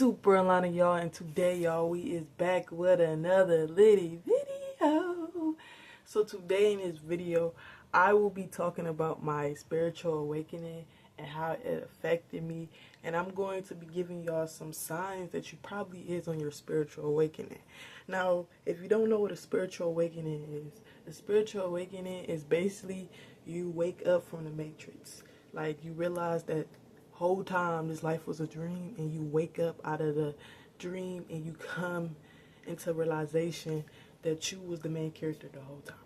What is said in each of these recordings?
Super Alana, y'all, and today, y'all, we is back with another litty video. So today in this video, I will be talking about my spiritual awakening and how it affected me, and I'm going to be giving y'all some signs that you probably is on your spiritual awakening. Now, if you don't know what a spiritual awakening is, the spiritual awakening is basically you wake up from the matrix. Like, you realize that whole time this life was a dream, and you wake up out of the dream and you come into realization that you was the main character the whole time.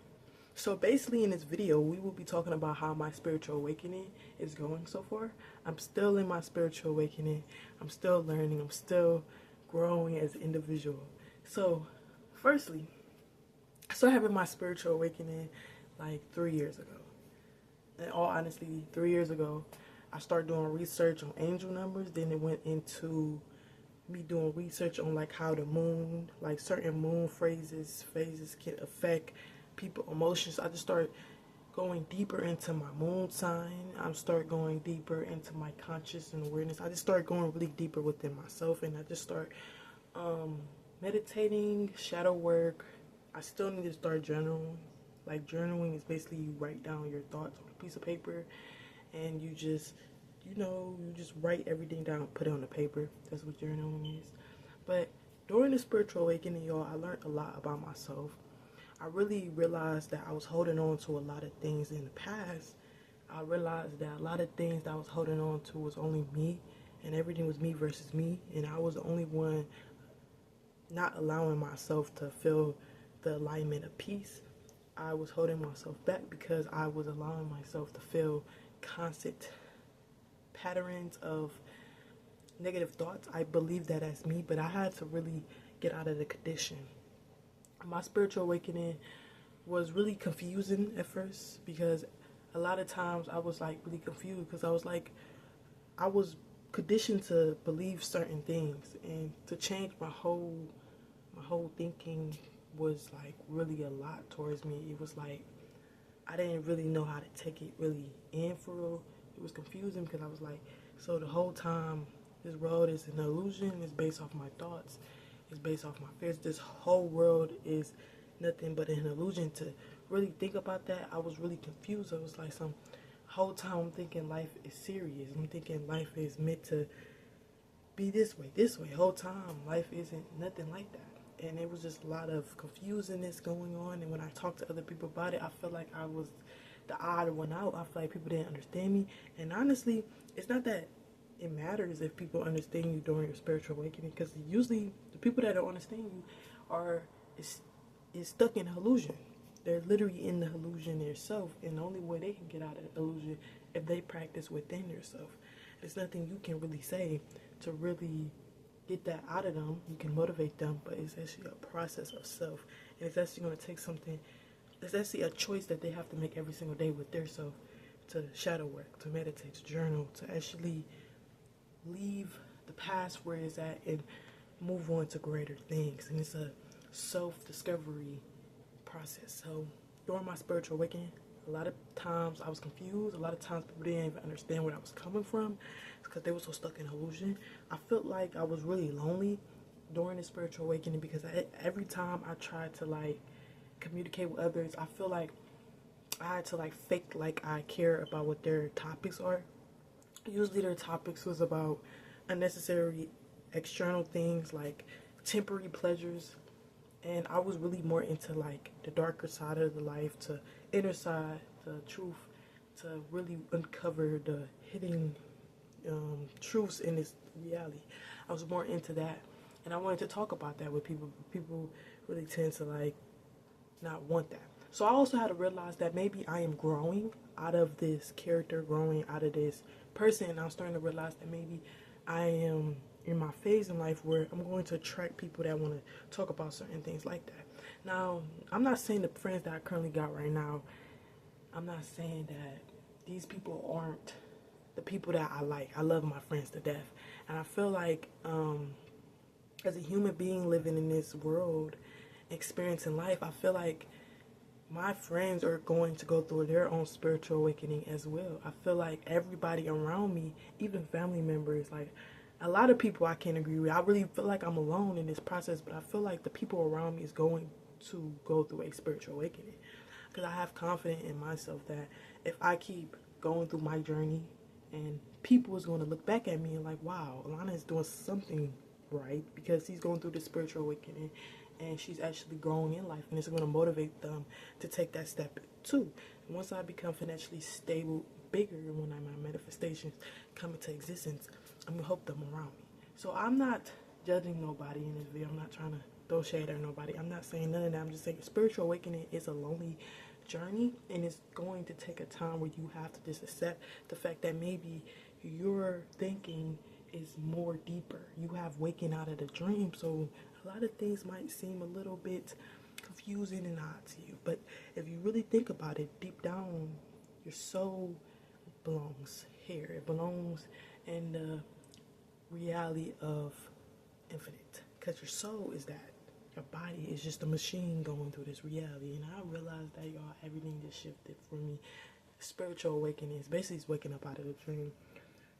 So basically in this video we will be talking about how my spiritual awakening is going so far. I'm still in my spiritual awakening. I'm still learning. I'm still growing as an individual. So firstly, I started having my spiritual awakening like 3 years ago. In all honesty, 3 years ago, I started doing research on angel numbers. Then it went into me doing research on like how the moon, like certain moon phases can affect people's emotions. I just started going deeper into my moon sign. I started going deeper into my conscious and awareness. I just started going really deeper within myself, and I just start meditating, shadow work. I still need to start journaling. Like, journaling is basically you write down your thoughts on a piece of paper, and you just write everything down, put it on the paper. That's what journaling is. But during the spiritual awakening, y'all, I learned a lot about myself. I really realized that I was holding on to a lot of things in the past. I realized that a lot of things that I was holding on to was only me, and everything was me versus me, and I was the only one not allowing myself to feel the alignment of peace. I was holding myself back because I was allowing myself to feel constant patterns of negative thoughts. I believe that as me, but I had to really get out of the condition. My spiritual awakening was really confusing at first, because a lot of times I was like really confused, because I was conditioned to believe certain things, and to change my whole thinking was like really a lot towards me. It was like I didn't really know how to take it really in for real. It was confusing because I was like, so the whole time this world is an illusion. It's based off my thoughts. It's based off my fears. This whole world is nothing but an illusion. To really think about that, I was really confused. I was like, some whole time I'm thinking life is serious. I'm thinking life is meant to be this way. Whole time life isn't nothing like that. And it was just a lot of confusingness going on. And when I talked to other people about it, I felt like I was the odd one out. I feel like people didn't understand me. And honestly, it's not that it matters if people understand you during your spiritual awakening, because usually the people that don't understand you is stuck in illusion. They're literally in the illusion themselves, and the only way they can get out of the illusion if they practice within yourself. There's nothing you can really say to really get that out of them. You can motivate them, but it's actually a process of self, and it's actually going to take something. It's actually a choice that they have to make every single day with their self, to shadow work, to meditate, to journal, to actually leave the past where it's at and move on to greater things. And it's a self-discovery process. So during my spiritual awakening, a lot of times I was confused. A lot of times people didn't even understand where I was coming from, because they were so stuck in illusion. I felt like I was really lonely during the spiritual awakening, because every time I tried to like communicate with others, I feel like I had to like fake like I care about what their topics are. Usually their topics was about unnecessary external things, like temporary pleasures, and I was really more into like the darker side of the life, to inner side, the truth, to really uncover the hidden truths in this reality. I was more into that, and I wanted to talk about that with people. People really tend to like not want that. So I also had to realize that maybe I am growing out of this character, growing out of this person, and I'm starting to realize that maybe I am in my phase in life where I'm going to attract people that want to talk about certain things like that. Now, I'm not saying the friends that I currently got right now, I'm not saying that these people aren't the people that I like. I love my friends to death, and I feel like as a human being living in this world, experiencing life, I feel like my friends are going to go through their own spiritual awakening as well. I feel like everybody around me, even family members, like a lot of people I can't agree with. I really feel like I'm alone in this process, but I feel like the people around me is going to go through a spiritual awakening, because I have confidence in myself that if I keep going through my journey, and people is going to look back at me and like, wow, Alana is doing something right, because she's going through the spiritual awakening and she's actually growing in life, and it's going to motivate them to take that step too. And once I become financially stable, bigger, when my manifestations come into existence, I'm going to help them around me. So I'm not judging nobody in this video. I'm not trying to throw shade at nobody. I'm not saying none of that. I'm just saying spiritual awakening is a lonely journey, and it's going to take a time where you have to just accept the fact that maybe your thinking is more deeper. You have waking out of the dream, so a lot of things might seem a little bit confusing and odd to you. But if you really think about it, deep down, your soul belongs here. It belongs in the reality of infinite, because your soul is that. Your body is just a machine going through this reality. And I realized that, y'all, everything just shifted for me. Spiritual awakening is basically waking up out of the dream.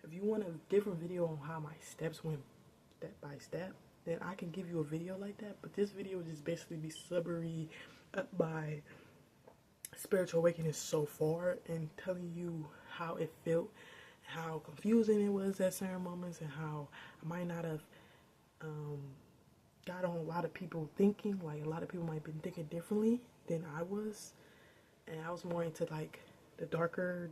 If you want a different video on how my steps went step by step, then I can give you a video like that. But this video will just basically be summary up by spiritual awakening so far, and telling you how it felt, how confusing it was at certain moments, and how I might not have got on a lot of people thinking. Like, a lot of people might have been thinking differently than I was, and I was more into like the darker,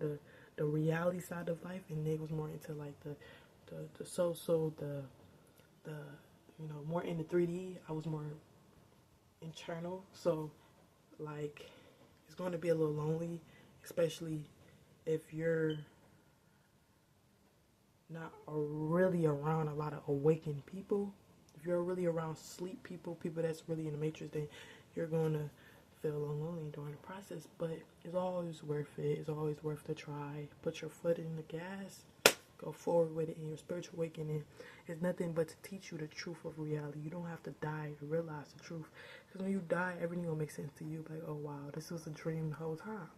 the reality side of life, and they was more into like the social, the you know, more into 3D. I was more internal. So like, it's going to be a little lonely, especially if you're not really around a lot of awakened people. If you're really around sleep people, people that's really in the matrix, then you're going to feel lonely during the process. But it's always worth it. It's always worth the try. Put your foot in the gas. Go forward with it. And your spiritual awakening is nothing but to teach you the truth of reality. You don't have to die to realize the truth. Because when you die, everything will make sense to you. Like, oh wow, this was a dream the whole time.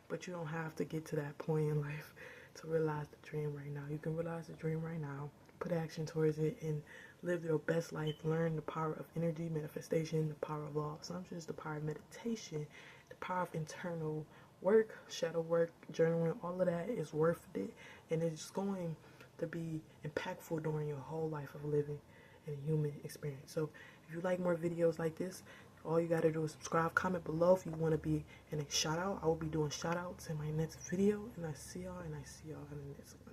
But you don't have to get to that point in life to realize the dream right now. You can realize the dream right now. Put action towards it and live your best life. Learn the power of energy, manifestation, the power of law of assumptions, the power of meditation, the power of internal work, shadow work, journaling. All of that is worth it, and it's going to be impactful during your whole life of living and human experience. So if you like more videos like this, all you gotta do is subscribe, comment below if you want to be in a shout out. I will be doing shout outs in my next video, and I see y'all in the next one.